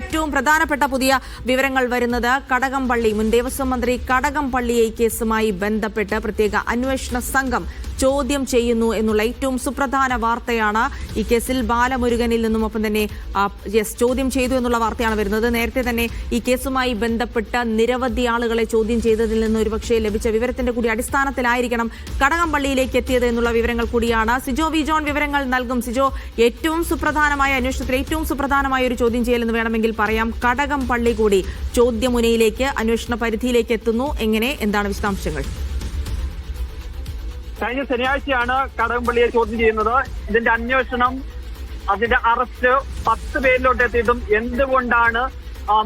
ഏറ്റവും പ്രധാനപ്പെട്ട പുതിയ വിവരങ്ങൾ വരുന്നത് കടകംപള്ളി മുൻ ദേവസ്വം മന്ത്രി കടകംപള്ളിയെ കേസുമായി ബന്ധപ്പെട്ട് പ്രത്യേക അന്വേഷണ സംഘം ചോദ്യം ചെയ്യുന്നു എന്നുള്ള ഏറ്റവും സുപ്രധാന വാർത്തയാണ്. ഈ കേസിൽ ബാലമുരുകനിൽ നിന്നും ഒപ്പം തന്നെ ചോദ്യം ചെയ്തു എന്നുള്ള വാർത്തയാണ് വരുന്നത്. നേരത്തെ തന്നെ ഈ കേസുമായി ബന്ധപ്പെട്ട നിരവധി ആളുകളെ ചോദ്യം ചെയ്തതിൽ നിന്ന് ഒരുപക്ഷെ ലഭിച്ച വിവരത്തിന്റെ കൂടി അടിസ്ഥാനത്തിലായിരിക്കണം കടകംപള്ളിയിലേക്ക് എത്തിയത് എന്നുള്ള വിവരങ്ങൾ കൂടിയാണ്. സിജോ വി ജോൺ വിവരങ്ങൾ നൽകും. സിജോ, ഏറ്റവും സുപ്രധാനമായ അന്വേഷണത്തിൽ ഏറ്റവും സുപ്രധാനമായ ഒരു ചോദ്യം ചെയ്യലെന്ന് വേണമെങ്കിൽ പറയാം. കടകംപള്ളി കൂടി ചോദ്യമുനയിലേക്ക് അന്വേഷണ പരിധിയിലേക്ക് എത്തുന്നു. എങ്ങനെ, എന്താണ് വിശദാംശങ്ങൾ? കഴിഞ്ഞ ശനിയാഴ്ചയാണ് കടകംപള്ളിയെ ചോദ്യം ചെയ്യുന്നത്. ഇതിന്റെ അന്വേഷണം, അതിന്റെ അറസ്റ്റ് 10 പേരിലോട്ട് എത്തിയിട്ടും എന്തുകൊണ്ടാണ്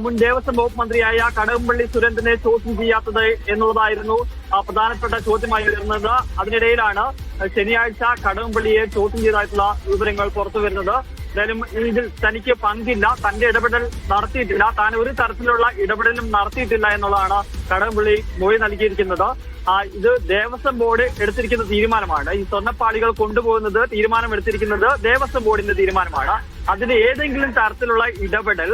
മുൻ ദേവസ്വം വകുപ്പ് മന്ത്രിയായ കടകംപള്ളി സുരേന്ദ്രനെ ചോദ്യം ചെയ്യാത്തത് എന്നുള്ളതായിരുന്നു പ്രധാനപ്പെട്ട ചോദ്യമായി വരുന്നത്. അതിനിടയിലാണ് ശനിയാഴ്ച കടകംപള്ളിയെ ചോദ്യം ചെയ്തതായിട്ടുള്ള വിവരങ്ങൾ പുറത്തു വരുന്നത്. എന്തായാലും ഇതിൽ തനിക്ക് പങ്കില്ല, തന്റെ ഇടപെടൽ നടത്തിയിട്ടില്ല, താൻ ഒരു തരത്തിലുള്ള ഇടപെടലും നടത്തിയിട്ടില്ല എന്നുള്ളതാണ് കടകംപള്ളി മൊഴി നൽകിയിരിക്കുന്നത്. ഇത് ദേവസ്വം ബോർഡ് എടുത്തിരിക്കുന്ന തീരുമാനമാണ്. ഈ സ്വർണ്ണപ്പാളികൾ കൊണ്ടുപോകുന്നത് തീരുമാനമെടുത്തിരിക്കുന്നത് ദേവസ്വം ബോർഡിന്റെ തീരുമാനമാണ്. അതിന് ഏതെങ്കിലും തരത്തിലുള്ള ഇടപെടൽ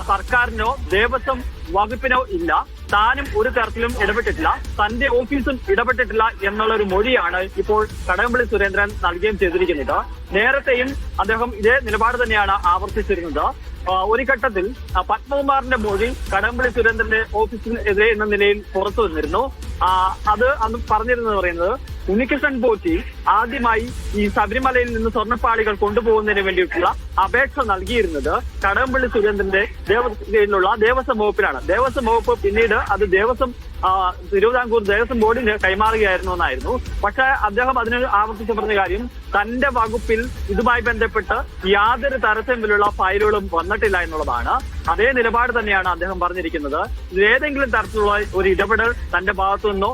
സർക്കാരിനോ ദേവസ്വം വകുപ്പിനോ ഇല്ല. താനും ഒരു തരത്തിലും ഇടപെട്ടിട്ടില്ല, തന്റെ ഓഫീസും ഇടപെട്ടിട്ടില്ല എന്നുള്ള ഒരു മൊഴിയാണ് ഇപ്പോൾ കടകംപള്ളി സുരേന്ദ്രൻ നൽകുകയും ചെയ്തിരിക്കുന്നത്. നേരത്തെയും അദ്ദേഹം ഇതേ നിലപാട് തന്നെയാണ് ആവർത്തിച്ചിരുന്നത്. ഒരു ഘട്ടത്തിൽ പത്മകുമാറിന്റെ മൊഴി കടകംപള്ളി സുരേന്ദ്രന്റെ ഓഫീസിനെതിരെ എന്ന നിലയിൽ പുറത്തു വന്നിരുന്നു. അത് അന്ന് പറഞ്ഞിരുന്നത് പറയുന്നത് ഉണ്ണികൃഷ്ണൻ പോറ്റി ആദ്യമായി ഈ ശബരിമലയിൽ നിന്ന് സ്വർണ്ണപ്പാളികൾ കൊണ്ടുപോകുന്നതിന് വേണ്ടിയിട്ടുള്ള അപേക്ഷ നൽകിയിരുന്നത് കടകംപള്ളി സുരേന്ദ്രന്റെ കീഴിലുള്ള ദേവസ്വം വകുപ്പിലാണ്. ദേവസ്വം വകുപ്പ് പിന്നീട് അത് തിരുവിതാംകൂർ ദേവസ്വം ബോർഡിന് കൈമാറുകയായിരുന്നു എന്നായിരുന്നു. പക്ഷെ അദ്ദേഹം അതിന് ആവർത്തിച്ച് പറഞ്ഞ കാര്യം തന്റെ വകുപ്പിൽ ഇതുമായി ബന്ധപ്പെട്ട് യാതൊരു തരത്തിലുള്ള ഫയലുകളും വന്നിട്ടില്ല എന്നുള്ളതാണ്. അതേ നിലപാട് തന്നെയാണ് അദ്ദേഹം പറഞ്ഞിരിക്കുന്നത്. ഏതെങ്കിലും തരത്തിലുള്ള ഒരു ഇടപെടൽ തന്റെ ഭാഗത്തു നിന്നോ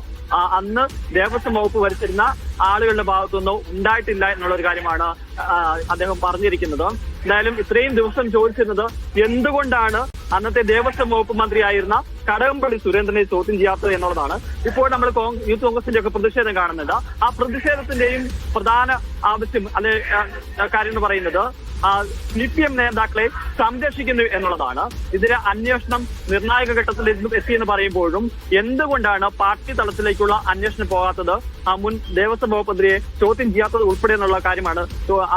അന്ന് ദേവസ്വം വകുപ്പ് ഭരിച്ചിരുന്ന ആളുകളുടെ ഭാഗത്തുനിന്നോ ഉണ്ടായിട്ടില്ല എന്നുള്ള ഒരു കാര്യമാണ് അദ്ദേഹം പറഞ്ഞിരിക്കുന്നത്. എന്തായാലും ഇത്രയും ദിവസം ചോദിച്ചിരുന്നത് എന്തുകൊണ്ടാണ് അന്നത്തെ ദേവസ്വം വകുപ്പ് മന്ത്രിയായിരുന്ന കടകംപള്ളി സുരേന്ദ്രനെ ചോദ്യം ചെയ്യാത്തത് എന്നുള്ളതാണ്. ഇപ്പോൾ നമ്മൾ യൂത്ത് കോൺഗ്രസിന്റെ ഒക്കെ പ്രതിഷേധം കാണുന്നുണ്ട്. ആ പ്രതിഷേധത്തിന്റെയും പ്രധാന ആവശ്യം കാര്യം എന്ന് പറയുന്നത് CPM നേതാക്കളെ സംരക്ഷിക്കുന്നു എന്നുള്ളതാണ്. ഇതിലെ അന്വേഷണം നിർണായക ഘട്ടത്തിൽ എത്തിയെന്ന് പറയുമ്പോഴും എന്തുകൊണ്ടാണ് പാർട്ടി തലത്തിലേക്കുള്ള അന്വേഷണം പോകാത്തത്, മുൻ ദേവസ്വം വകുപ്പ് മന്ത്രിയെ ചോദ്യം ചെയ്യാത്തത് ഉൾപ്പെടെ എന്നുള്ള കാര്യമാണ്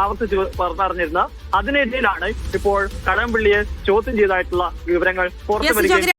ആവർത്തിച്ച് പറഞ്ഞിരുന്നത്. അതിനിടയിലാണ് ഇപ്പോൾ കടകംപള്ളിയെ ചോദ്യം ചെയ്തതായിട്ടുള്ള വിവരങ്ങൾ പുറത്തു വരികയും